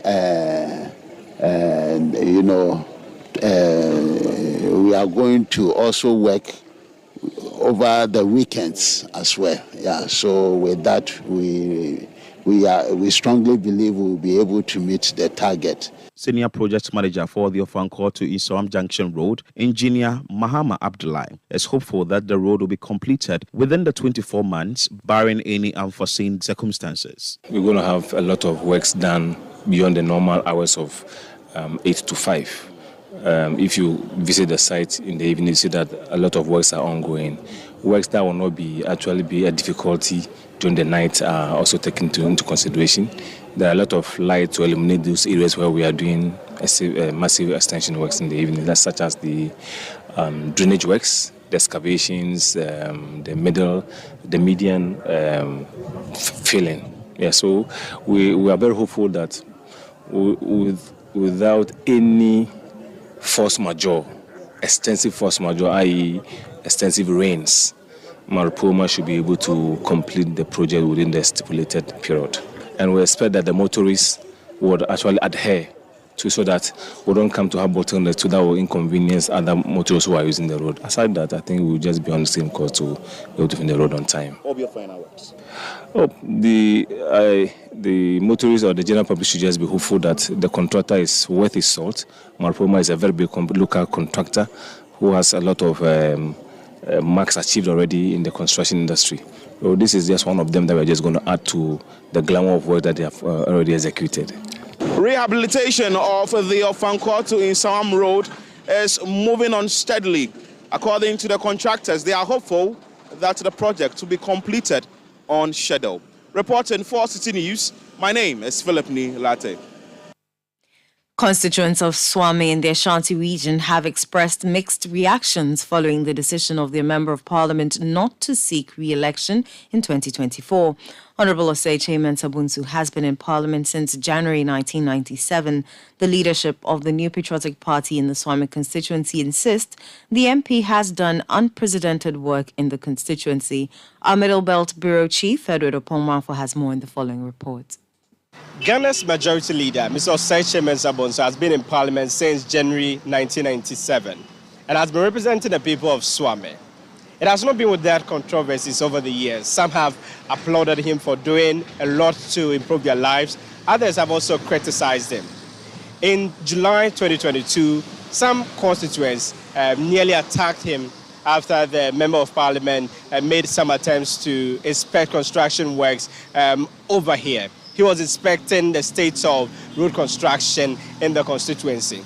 Speaker 7: we are going to also work over the weekends as well. Yeah. So with that, we strongly believe we will be able to meet the target.
Speaker 22: Senior Project Manager for the Ofanko to Isawam Junction Road, Engineer Mahama Abdullahi, is hopeful that the road will be completed within the 24 months, barring any unforeseen circumstances.
Speaker 1: We're going to have a lot of works done beyond the normal hours of 8 to 5. If you visit the site in the evening, you see that a lot of works are ongoing. Works that will not be a difficulty during the night are also taken into consideration. There are a lot of light to illuminate those areas where we are doing massive extension works in the evening, such as the drainage works, the excavations, the median filling. Yeah, so we are very hopeful that without any force majeure, extensive force majeure, i.e. extensive rains, Maripoma should be able to complete the project within the stipulated period. And we expect that the motorists would actually adhere to, so that we don't come to have bottlenecks that will inconvenience other motorists who are using the road. Aside that, I think we'll just be on the same course to be able to finish the road on time.
Speaker 22: What will be your final words?
Speaker 1: The motorists or the general public should just be hopeful that the contractor is worth his salt. Maripoma is a very big local contractor who has a lot of marks achieved already in the construction industry. So this is just one of them that we're just going to add to the glamour of work that they have already executed.
Speaker 22: Rehabilitation of the Ofanko to Isawam Road is moving on steadily. According to the contractors, they are hopeful that the project will be completed on schedule. Reporting for Citi News, my name is Philip Ni Latte.
Speaker 5: Constituents of Swami in the Ashanti region have expressed mixed reactions following the decision of their Member of Parliament not to seek re-election in 2024. Honourable Osei Mensah Bunsu has been in Parliament since January 1997. The leadership of the New Patriotic Party in the Swami constituency insists the MP has done unprecedented work in the constituency. Our Middle Belt Bureau Chief, Edward Opongmanfo, has more in the following report.
Speaker 8: Ghana's majority leader, Mr. Osei Mensah Bunsu, has been in Parliament since January 1997 and has been representing the people of Swami. It has not been without controversies over the years. Some have applauded him for doing a lot to improve their lives. Others have also criticized him. In July 2022, some constituents nearly attacked him after the Member of Parliament made some attempts to inspect construction works over here. He was inspecting the state of road construction in the constituency.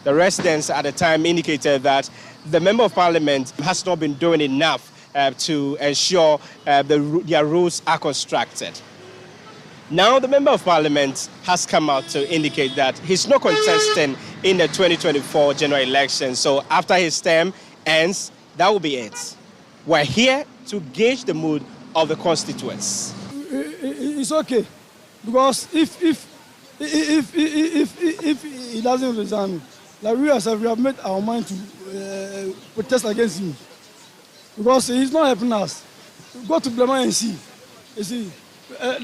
Speaker 8: The residents at the time indicated that the Member of Parliament has not been doing enough to ensure their roads are constructed. Now the Member of Parliament has come out to indicate that he's not contesting in the 2024 general election. So after his term ends, that will be it. We're here to gauge the mood of the constituents.
Speaker 23: It's okay. Because if he doesn't resign, like we have made our mind to protest against him. Because he's not helping us. Go to Blema and see. You see,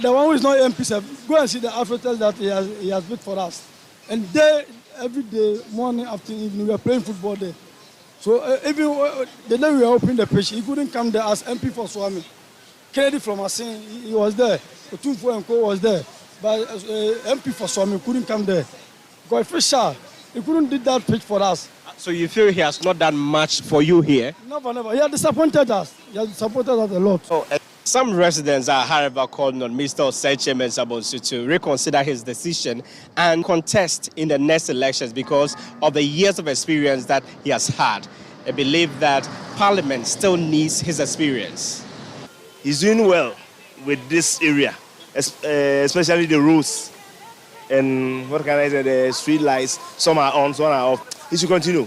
Speaker 23: the one who is not MP, go and see the outfitters that he has built for us. And there, every day, morning, afternoon, evening, we are playing football there. So even the day we were opening the pitch, he couldn't come there as MP for Swami. Kennedy from Asin, he was there. Otunfo and Co was there. but MP for Swami couldn't come there. Because official, he couldn't do that pitch for us.
Speaker 8: So you feel he has not done much for you here?
Speaker 23: Never. He has disappointed us. He has disappointed us a lot.
Speaker 8: Some residents are, however, calling on Mr. Osei Mensah-Bonsu to reconsider his decision and contest in the next elections because of the years of experience that he has had. They believe that Parliament still needs his experience.
Speaker 6: He's doing well with this area, especially the roads and what can I say, the street lights. Some are on, some are off. He should continue.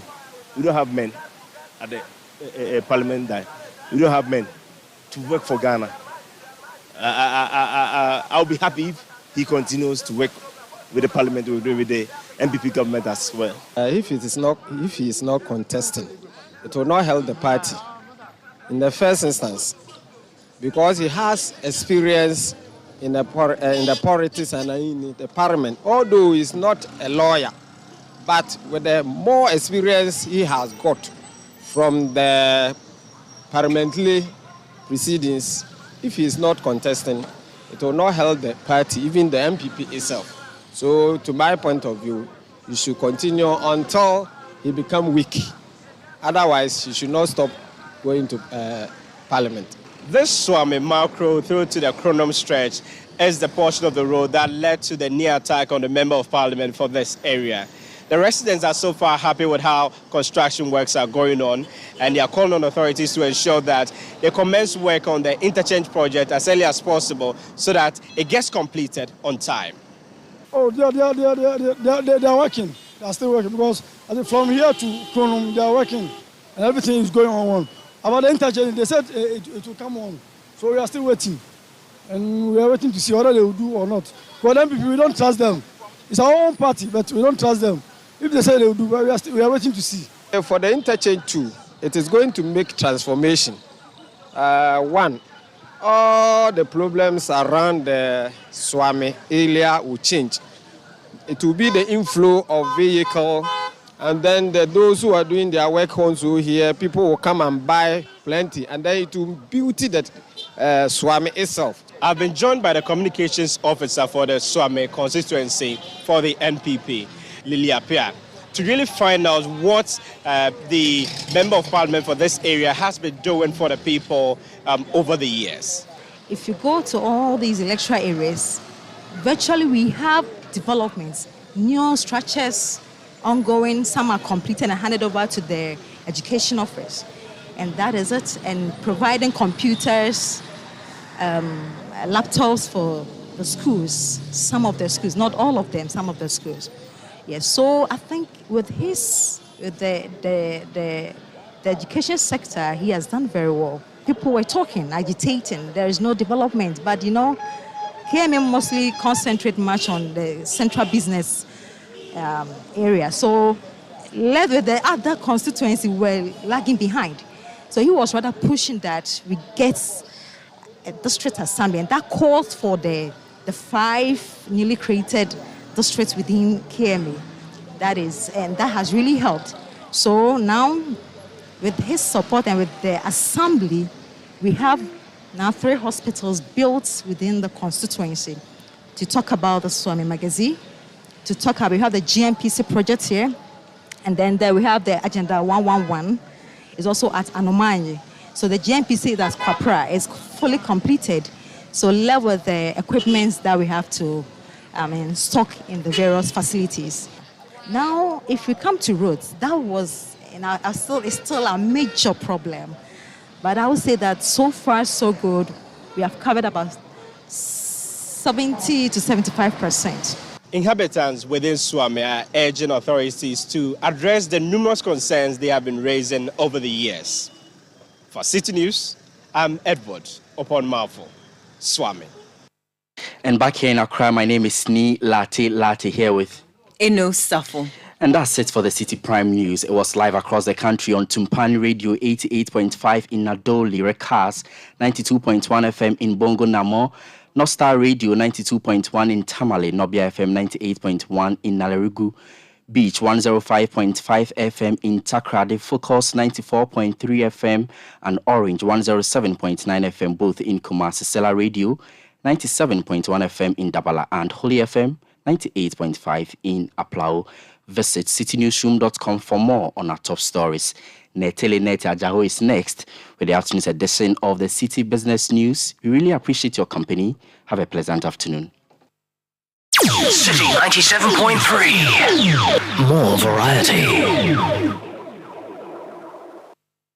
Speaker 6: We don't have men at the Parliament time. We don't have men to work for Ghana. I'll be happy if he continues to work with the Parliament, with the MPP government as well.
Speaker 9: If he is not contesting, it will not help the party in the first instance, because he has experience in the politics and in the Parliament. Although he's not a lawyer, but with the more experience he has got from the parliamentary proceedings, if he is not contesting, it will not help the party, even the MPP itself. So, to my point of view, he should continue until he becomes weak. Otherwise, he should not stop going to Parliament.
Speaker 8: This Swami Macro through to the Chronom stretch is the portion of the road that led to the near attack on the Member of Parliament for this area. The residents are so far happy with how construction works are going on, and they are calling on authorities to ensure that they commence work on the interchange project as early as possible so that it gets completed on time.
Speaker 23: Oh, they are working. They are still working because from here to Chronom, they are working and everything is going on. About the interchange, they said it will come on. So we are still waiting. And we are waiting to see whether they will do or not. For them, we don't trust them. It's our own party, but we don't trust them. If they say they will do, we are waiting to see.
Speaker 9: For the interchange too, it is going to make transformation. One, all the problems around the Swami area will change. It will be the inflow of vehicle, and then those who are doing their work also here, people will come and buy plenty, and then it will beauty that Swami itself.
Speaker 8: I've been joined by the communications officer for the Swami constituency for the NPP, Lilia Pia, to really find out what the Member of Parliament for this area has been doing for the people over the years.
Speaker 10: If you go to all these electoral areas, virtually we have developments, new structures ongoing, some are completed and handed over to the education office. And that is it. And providing computers, laptops for the schools, some of the schools, not all of them, some of the schools. Yes, so I think with the education sector, he has done very well. People were talking, agitating, there is no development, but you know, KMM mostly concentrate much on the central business area. So led with the other constituency were lagging behind. So he was rather pushing that we get a district assembly, and that calls for the 5 newly created districts within KMA. And that has really helped. So now, with his support and with the assembly, we have now 3 hospitals built within the constituency. To talk about the Swami Magazine, to talk about, we have the GMPC project here, and then there we have the Agenda 111, is also at Anomanyi. So the GMPC that's Kwapra is fully completed. So left with the equipments that we have to stock in the various facilities. Now, if we come to roads, that was, it's still a major problem. But I would say that so far, so good. We have covered about 70 to 75%.
Speaker 8: Inhabitants within Swami are urging authorities to address the numerous concerns they have been raising over the years. For Citi News, I'm Edward Oponmafo, Swami.
Speaker 4: And back here in Accra, my name is Ni Latte here with
Speaker 5: Eno Safo.
Speaker 4: And that's it for the Citi Prime News. It was live across the country on Tumpani Radio 88.5 in Nadoli, Rekas, 92.1 FM in Bongo Namo, Nostar Radio 92.1 in Tamale, Nobia FM 98.1 in Nalerugu Beach, 105.5 FM in Takrade, Focus 94.3 FM and Orange 107.9 FM, both in Kumasi, Sela Radio 97.1 FM in Dabala, and Holy FM 98.5 in Aplau. Visit citynewsroom.com for more on our top stories. Netele Nete Ajaho is next with the afternoon's edition of the City Business News. We really appreciate your company. Have a pleasant afternoon.
Speaker 2: City 97.3. More variety.